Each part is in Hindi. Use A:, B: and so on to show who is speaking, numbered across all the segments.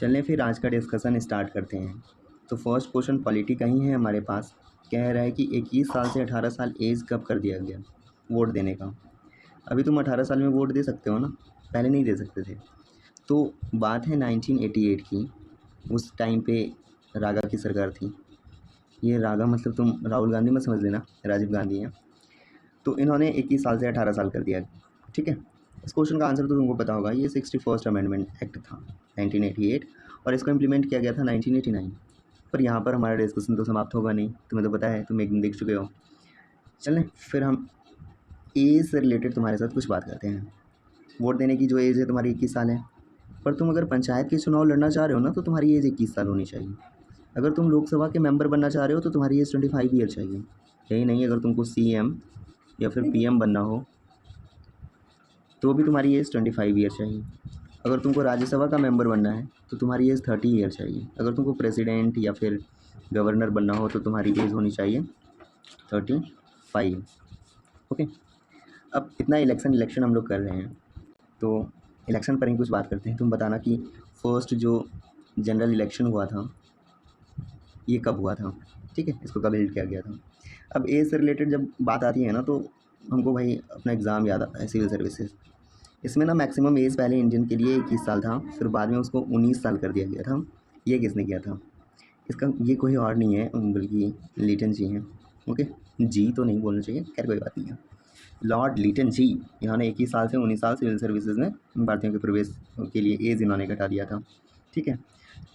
A: चलें फिर आज का डिस्कशन स्टार्ट करते हैं। तो फर्स्ट क्वेश्चन पॉलिटी का ही है हमारे पास। कह रहा है कि 21 साल से 18 साल एज कब कर दिया गया वोट देने का। अभी तुम 18 साल में वोट दे सकते हो ना, पहले नहीं दे सकते थे। तो बात है 1988 की। उस टाइम पे रागा की सरकार थी। ये रागा मतलब तुम राहुल गांधी मत समझ लेना, राजीव गांधी हैं। तो इन्होंने 21 साल से 18 साल कर दिया, ठीक है। इस क्वेश्चन का आंसर तो तुमको पता होगा, ये 61st अमेंडमेंट एक्ट था 1988 और इसको इम्प्लीमेंट किया गया था 1989। पर यहाँ पर हमारा डिस्कशन तो समाप्त होगा नहीं, तुम्हें तो पता है, तुम एक दिन देख चुके हो। चलें फिर हम एज से रिलेटेड तुम्हारे साथ कुछ बात करते हैं। वोट देने की जो एज है तुम्हारी 21 साल है, पर तुम अगर पंचायत के चुनाव लड़ना चाह रहे हो ना तो तुम्हारी एज 21 साल होनी चाहिए। अगर तुम लोकसभा के मेंबर बनना चाह रहे हो तो तुम्हारी एज 25 ईयर चाहिए। यही नहीं, अगर तुमको CM या फिर PM बनना हो तो भी तुम्हारी एज 25 ईयर चाहिए। अगर तुमको राज्यसभा का मेंबर बनना है तो तुम्हारी एज 30 ईयर चाहिए। अगर तुमको प्रेसिडेंट या फिर गवर्नर बनना हो तो तुम्हारी एज होनी चाहिए 35। ओके, अब इतना इलेक्शन हम लोग कर रहे हैं तो इलेक्शन पर ही कुछ बात करते हैं। तुम बताना कि फर्स्ट जो जनरल इलेक्शन हुआ था ये कब हुआ था, ठीक है, इसको कब हेल्ड किया गया था। अब एज से रिलेटेड जब बात आती है ना तो हमको भाई अपना एग्ज़ाम याद आता है, सिविल सर्विसेज। इसमें ना मैक्सिमम एज पहले इंडियन के लिए 21 साल था, फिर बाद में उसको 19 साल कर दिया गया था। ये किसने किया था? इसका ये कोई और नहीं है बल्कि लिटन जी हैं। ओके, जी तो नहीं बोलना चाहिए, खैर कोई बात नहीं है। लॉर्ड लिटन जी, इन्होंने 21 साल से 19 साल सिविल सर्विसेज में भारतीयों के प्रवेश के लिए एज इन्होंने घटा दिया था, ठीक है।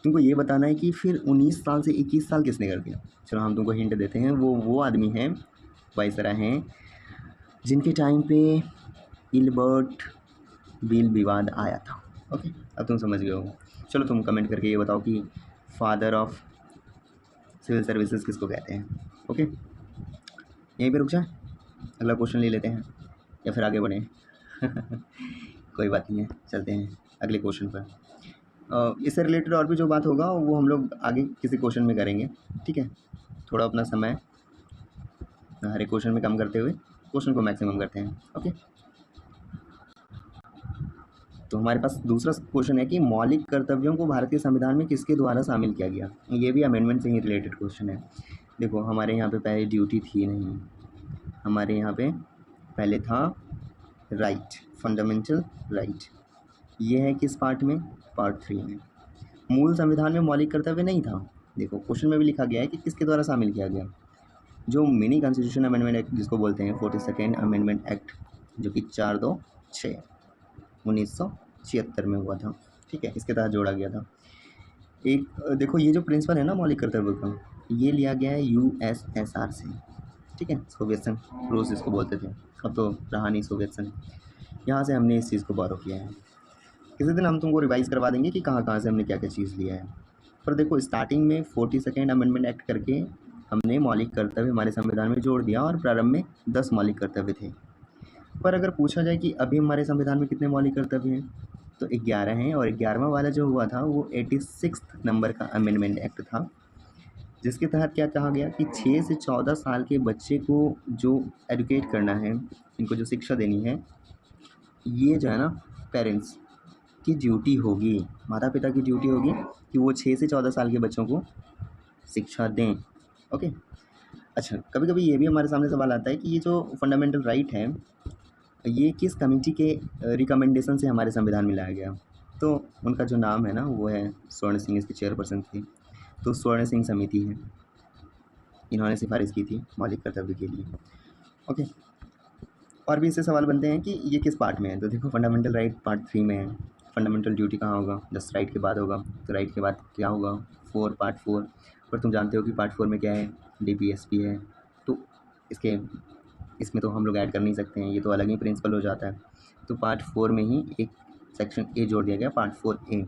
A: तुमको ये बताना है कि फिर 19 साल से 21 साल किसने कर दिया। चलो हम तुमको हिंट देते हैं, वो आदमी हैं, वाइसराय हैं, जिनके टाइम पे इल्बर्ट बिल विवाद आया था। ओके, अब तुम समझ गए हो। चलो तुम कमेंट करके ये बताओ कि फादर ऑफ सिविल सर्विसेज किसको कहते हैं। ओके, यहीं पे रुक जाए, अगला क्वेश्चन ले लेते हैं या फिर आगे बढ़ें। कोई बात नहीं है, चलते हैं अगले क्वेश्चन पर। इससे रिलेटेड और भी जो बात होगा वो हम लोग आगे किसी क्वेश्चन में करेंगे, ठीक है। थोड़ा अपना समय हर एक क्वेश्चन में कम करते हुए क्वेश्चन को मैक्सिमम करते हैं। ओके, तो हमारे पास दूसरा क्वेश्चन है कि मौलिक कर्तव्यों को भारतीय संविधान में किसके द्वारा शामिल किया गया। ये भी अमेंडमेंट से ही रिलेटेड क्वेश्चन है। देखो हमारे यहाँ पे पहले ड्यूटी थी नहीं, हमारे यहाँ पे पहले था राइट, फंडामेंटल राइट। ये है किस पार्ट में? पार्ट 3 में। मूल संविधान में मौलिक कर्तव्य नहीं था। देखो क्वेश्चन में भी लिखा गया है कि किसके द्वारा शामिल किया गया। जो मिनी कॉन्स्टिट्यूशन अमेंडमेंट एक्ट जिसको बोलते हैं 42nd अमेंडमेंट एक्ट, जो कि 426/1976 में हुआ था, ठीक है, इसके तहत जोड़ा गया था। एक देखो ये जो प्रिंसिपल है ना मौलिक कर्तव्य का, ये लिया गया है USSR से, ठीक है, सोवियत संघ, रूस इसको बोलते थे, अब तो रहा नहीं सोवियत संघ। यहाँ से हमने इस चीज़ को बोरो किया है। किसी दिन हम तुमको रिवाइज़ करवा देंगे कि कहाँ कहाँ से हमने क्या क्या चीज़ लिया है। पर देखो स्टार्टिंग में 42nd अमेंडमेंट एक्ट करके हमने मौलिक कर्तव्य हमारे संविधान में जोड़ दिया और प्रारंभ में 10 मौलिक कर्तव्य थे। पर अगर पूछा जाए कि अभी हमारे संविधान में कितने मौलिक कर्तव्य हैं तो 11 हैं, और 11वां वाला जो हुआ था वो 86 नंबर का अमेंडमेंट एक्ट था, जिसके तहत क्या कहा गया कि 6 से 14 साल के बच्चे को जो एजुकेट करना है, इनको जो शिक्षा देनी है, ये जो है ना पेरेंट्स की ड्यूटी होगी, माता पिता की ड्यूटी होगी कि वो 6 से 14 साल के बच्चों को शिक्षा दें। ओके, अच्छा, कभी कभी ये भी हमारे सामने सवाल आता है कि ये जो फंडामेंटल राइट है ये किस कमेटी के रिकमेंडेशन से हमारे संविधान में लाया गया। तो उनका जो नाम है ना वो है स्वर्ण सिंह, इसकी चेयरपर्सन थी, तो स्वर्ण सिंह समिति है, इन्होंने सिफारिश की थी मौलिक कर्तव्य के लिए। ओके, और भी इससे सवाल बनते हैं कि ये किस पार्ट में है। तो देखो फंडामेंटल राइट पार्ट 3 में है। फंडामेंटल ड्यूटी कहाँ होगा? जस्ट राइट के बाद होगा, तो राइट के बाद क्या होगा? पार्ट 4। पर तुम जानते हो कि पार्ट 4 में क्या है? DPSP है, तो इसमें तो हम लोग ऐड कर नहीं सकते हैं, ये तो अलग ही प्रिंसिपल हो जाता है। तो पार्ट 4 में ही एक सेक्शन A जोड़ दिया गया, पार्ट 4A,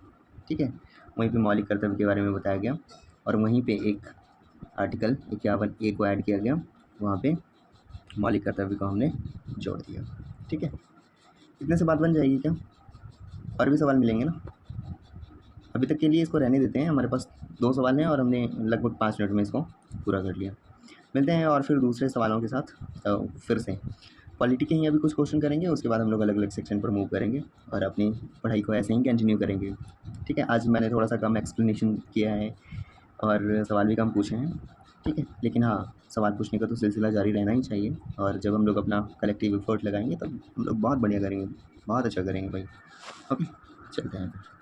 A: ठीक है। वहीं पे मौलिक कर्तव्य के बारे में बताया गया और वहीं पे एक आर्टिकल 51A को ऐड किया गया, वहाँ पे मौलिक कर्तव्य को हमने जोड़ दिया, ठीक है। इतने से बात बन जाएगी क्या? और भी सवाल मिलेंगे ना? अभी तक के लिए इसको रहने देते हैं, हमारे पास 2 सवाल हैं और हमने लगभग 5 मिनट में इसको पूरा कर लिया। मिलते हैं और फिर दूसरे सवालों के साथ फिर से पॉलिटी के ही अभी कुछ क्वेश्चन करेंगे, उसके बाद हम लोग अलग अलग सेक्शन पर मूव करेंगे और अपनी पढ़ाई को ऐसे ही कंटिन्यू करेंगे, ठीक है। ठीक है, आज मैंने थोड़ा सा कम एक्सप्लेनेशन किया है और सवाल भी कम पूछे हैं, ठीक है, लेकिन हाँ, सवाल पूछने का तो सिलसिला जारी रहना ही चाहिए और जब हम लोग अपना कलेक्टिव एफर्ट लगाएंगे तब हम लोग बहुत बढ़िया करेंगे, बहुत अच्छा करेंगे भाई। ओके, चलते हैं फिर।